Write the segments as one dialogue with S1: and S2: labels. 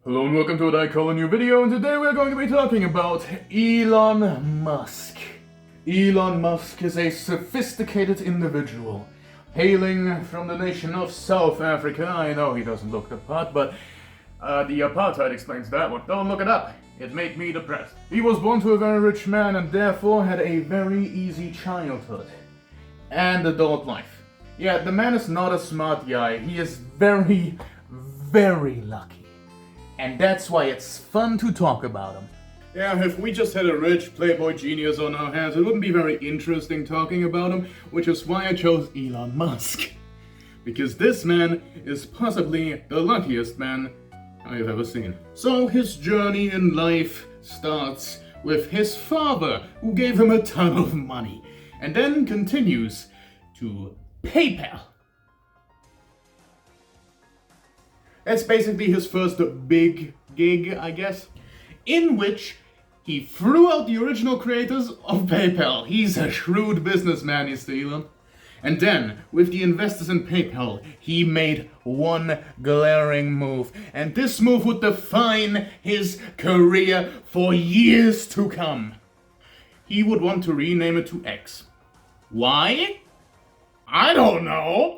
S1: Hello and welcome to what I call a new video, and today we're going to be talking about Elon Musk. Elon Musk is a sophisticated individual, hailing from the nation of South Africa. I know he doesn't look the part, but the apartheid explains that one. Don't look it up. It made me depressed. He was born to a very rich man and therefore had a very easy childhood and adult life. Yeah, the man is not a smart guy. He is very, very lucky. And that's why it's fun to talk about him. Yeah, if we just had a rich playboy genius on our hands, it wouldn't be very interesting talking about him, which is why I chose Elon Musk. Because this man is possibly the luckiest man I've ever seen. So his journey in life starts with his father, who gave him a ton of money, and then continues to PayPal. That's basically his first big gig, I guess, in which he threw out the original creators of PayPal. He's a shrewd businessman, Mr. Elon. And then, with the investors in PayPal, he made one glaring move. And this move would define his career for years to come. He would want to rename it to X. Why? I don't know.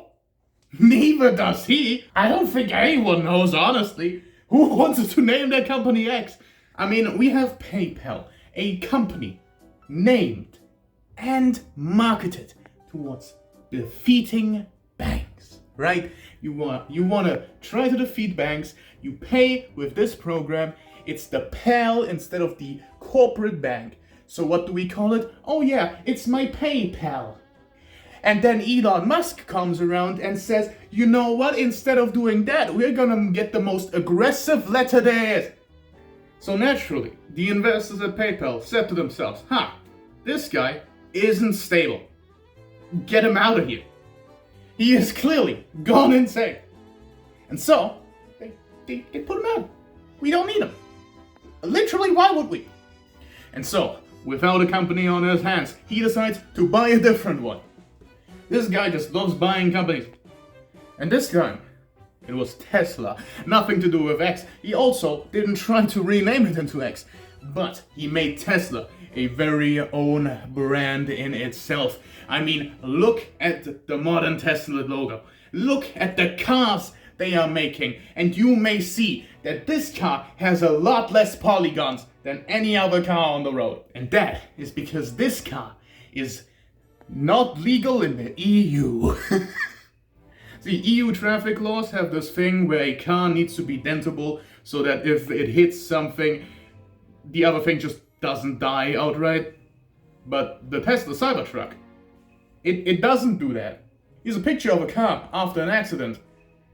S1: Neither does he. I don't think anyone knows, honestly. Who wanted to name their company X? I mean, we have PayPal, a company named and marketed towards defeating banks, right? You want to try to defeat banks, you pay with this program. It's the PAL instead of the corporate bank. So what do we call it? Oh yeah, it's my PayPal. And then Elon Musk comes around and says, you know what, instead of doing that, we're gonna get the most aggressive letter there is. So naturally, the investors at PayPal said to themselves, this guy isn't stable. Get him out of here. He is clearly gone insane. And so, they put him out. We don't need him. Literally, why would we? And so, without a company on his hands, he decides to buy a different one. This guy just loves buying companies. And this time, it was Tesla. Nothing to do with X. He also didn't try to rename it into X. But he made Tesla a very own brand in itself. I mean, look at the modern Tesla logo. Look at the cars they are making. And you may see that this car has a lot less polygons than any other car on the road. And that is because this car is not legal in the EU. The EU traffic laws have this thing where a car needs to be dentable so that if it hits something, the other thing just doesn't die outright. But the Tesla Cybertruck, it doesn't do that. Here's a picture of a car after an accident.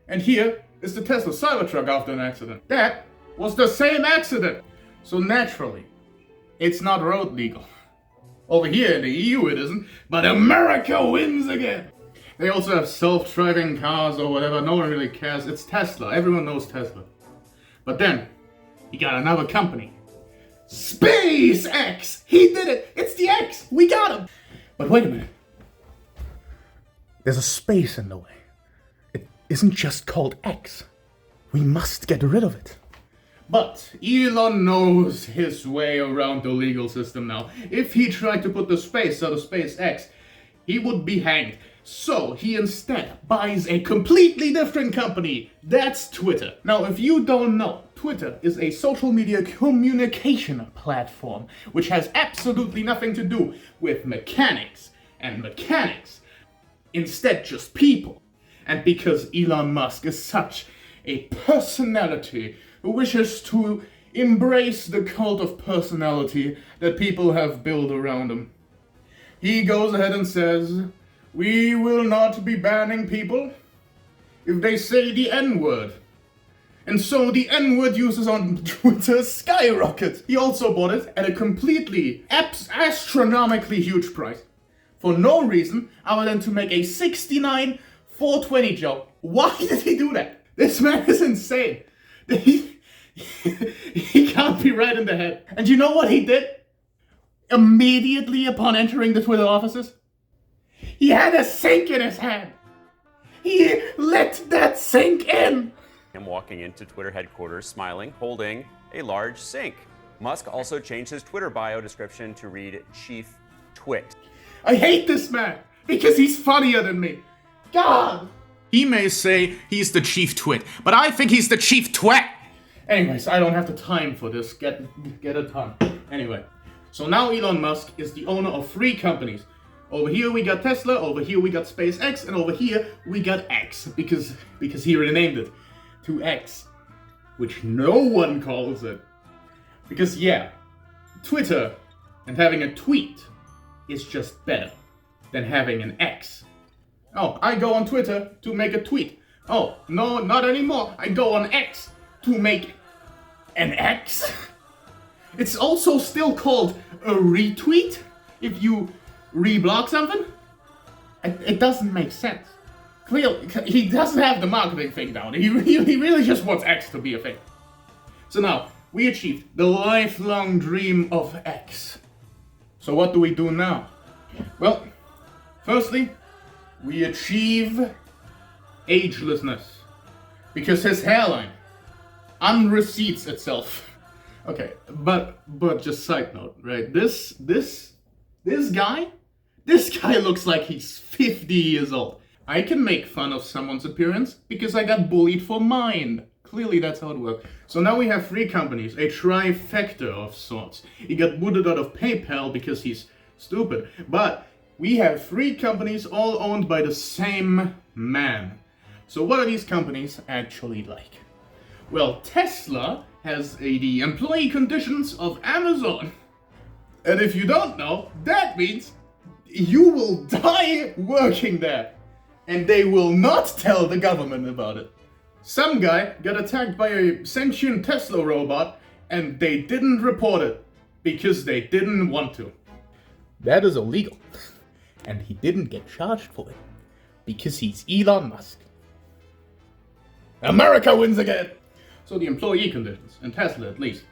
S1: And here is the Tesla Cybertruck after an accident. That was the same accident. So naturally, it's not road legal. Over here in the EU it isn't, but America wins again! They also have self-driving cars or whatever, no one really cares. It's Tesla, everyone knows Tesla. But then, he got another company. SpaceX! He did it! It's the X! We got him! But wait a minute. There's a space in the way. It isn't just called X. We must get rid of it. But Elon knows his way around the legal system now. If he tried to put the space out of SpaceX, he would be hanged. So he instead buys a completely different company. That's Twitter. Now, if you don't know, Twitter is a social media communication platform which has absolutely nothing to do with mechanics. Instead, just people. And because Elon Musk is such a personality who wishes to embrace the cult of personality that people have built around him, he goes ahead and says, we will not be banning people if they say the N-word. And so the N-word users on Twitter skyrocket. He also bought it at a completely astronomically huge price. For no reason other than to make a 69 420 joke. Why did he do that? This man is insane. He can't be right in the head. And you know what he did? Immediately upon entering the Twitter offices? He had a sink in his hand. He let that sink in.
S2: him walking into Twitter headquarters smiling, holding a large sink. Musk also changed his Twitter bio description to read Chief Twit.
S1: I hate this man because he's funnier than me. God! He may say he's the chief twit, but I think he's the chief twat. Anyways, I don't have the time for this. Get it done. Anyway, so now Elon Musk is the owner of 3 companies. Over here we got Tesla, over here we got SpaceX, and over here we got X, because he renamed it to X, which no one calls it. Because yeah, Twitter and having a tweet is just better than having an X. Oh, I go on Twitter to make a tweet. Oh, no, not anymore. I go on X to make an X. It's also still called a retweet if you reblock something. It doesn't make sense. Clearly, he doesn't have the marketing thing down. He really just wants X to be a thing. So now, we achieved the lifelong dream of X. So what do we do now? Well, firstly, we achieve agelessness. Because his hairline unreceipts itself. Okay, but just side note, right? This guy looks like he's 50 years old. I can make fun of someone's appearance because I got bullied for mine. Clearly that's how it works. So now we have 3 companies, a trifecta of sorts. He got booted out of PayPal because he's stupid. But we have 3 companies all owned by the same man. So what are these companies actually like? Well, Tesla has the employee conditions of Amazon. And if you don't know, that means you will die working there. And they will not tell the government about it. Some guy got attacked by a sentient Tesla robot and they didn't report it because they didn't want to. That is illegal. And he didn't get charged for it because he's Elon Musk. America wins again! So the employee conditions, in Tesla at least,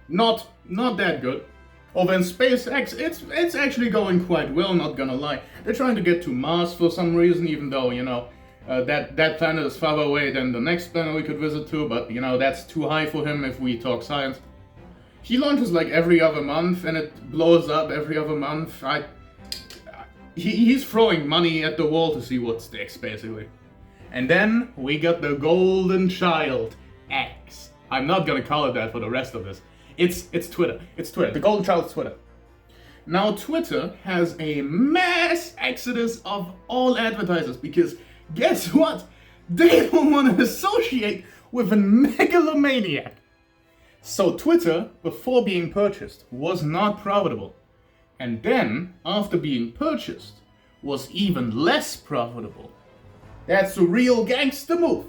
S1: not that good. Over in SpaceX, it's actually going quite well, not gonna lie. They're trying to get to Mars for some reason, even though, you know, that planet is farther away than the next planet we could visit to, but, you know, that's too high for him if we talk science. He launches like every other month, and it blows up every other month. He's throwing money at the wall to see what sticks, basically. And then we got the golden child, X. I'm not gonna call it that for the rest of this. It's Twitter. It's Twitter. The golden child is Twitter. Now Twitter has a mass exodus of all advertisers because guess what? They don't want to associate with a megalomaniac. So Twitter, before being purchased, was not profitable. And then, after being purchased, was even less profitable. That's a real gangster move.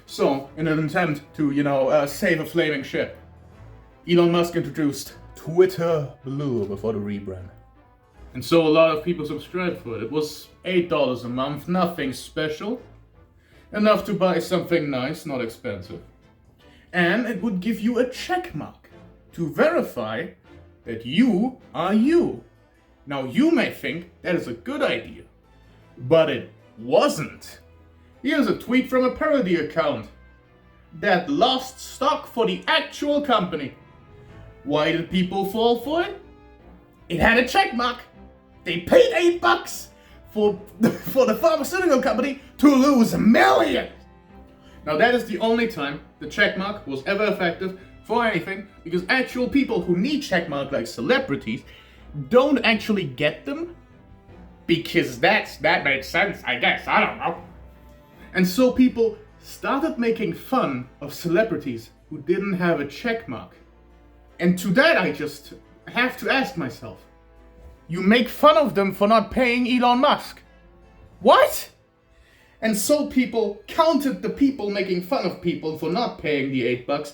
S1: So, in an attempt to, save a flaming ship, Elon Musk introduced Twitter Blue before the rebrand. And so a lot of people subscribed for it. It was $8 a month, nothing special. Enough to buy something nice, not expensive. And it would give you a check mark to verify that you are you. Now you may think that is a good idea, but it wasn't. Here's a tweet from a parody account that lost stock for the actual company. Why did people fall for it? It had a check mark. They paid $8 for the pharmaceutical company to lose millions. Now that is the only time the check mark was ever effective for anything, because actual people who need check mark, like celebrities, don't actually get them because that makes sense, I guess. I don't know. And so people started making fun of celebrities who didn't have a check mark. And to that I just have to ask myself, you make fun of them for not paying Elon Musk. What? And so people counted the people making fun of people for not paying the $8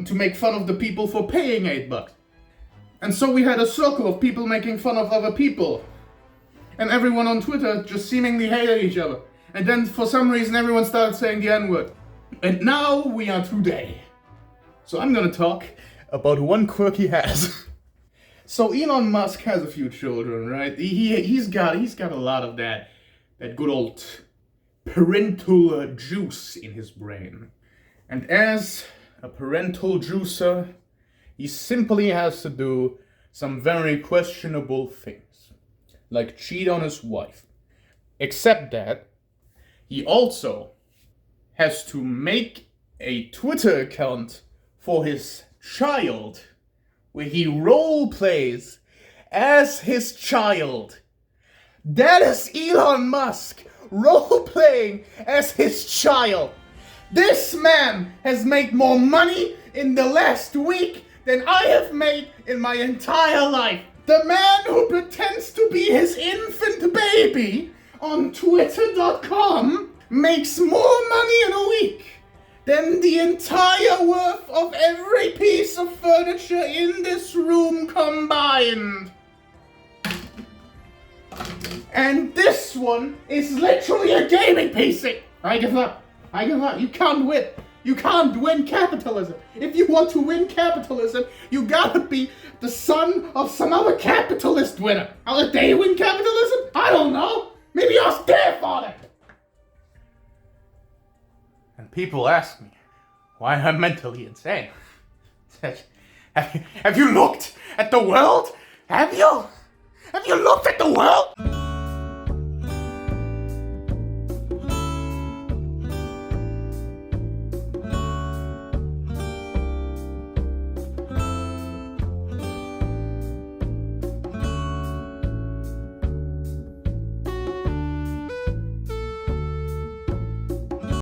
S1: to make fun of the people for paying $8. And so we had a circle of people making fun of other people. And everyone on Twitter just seemingly hated each other. And then for some reason everyone started saying the N-word. And now we are today. So I'm gonna talk about one quirk he has. So Elon Musk has a few children, right? He's got a lot of that good old parental juice in his brain. And as a parental juicer, he simply has to do some very questionable things, like cheat on his wife. Except that he also has to make a Twitter account for his child, where he role plays as his child. That is Elon Musk role playing as his child. This man has made more money in the last week than I have made in my entire life. The man who pretends to be his infant baby on Twitter.com makes more money in a week than the entire worth of every piece of furniture in this room combined. And this one is literally a gaming PC. I give up. You can't win. You can't win capitalism. If you want to win capitalism, you gotta be the son of some other capitalist winner. How did they win capitalism? I don't know. Maybe ask their father. And people ask me why I'm mentally insane. Have you looked at the world? Have you looked at the world?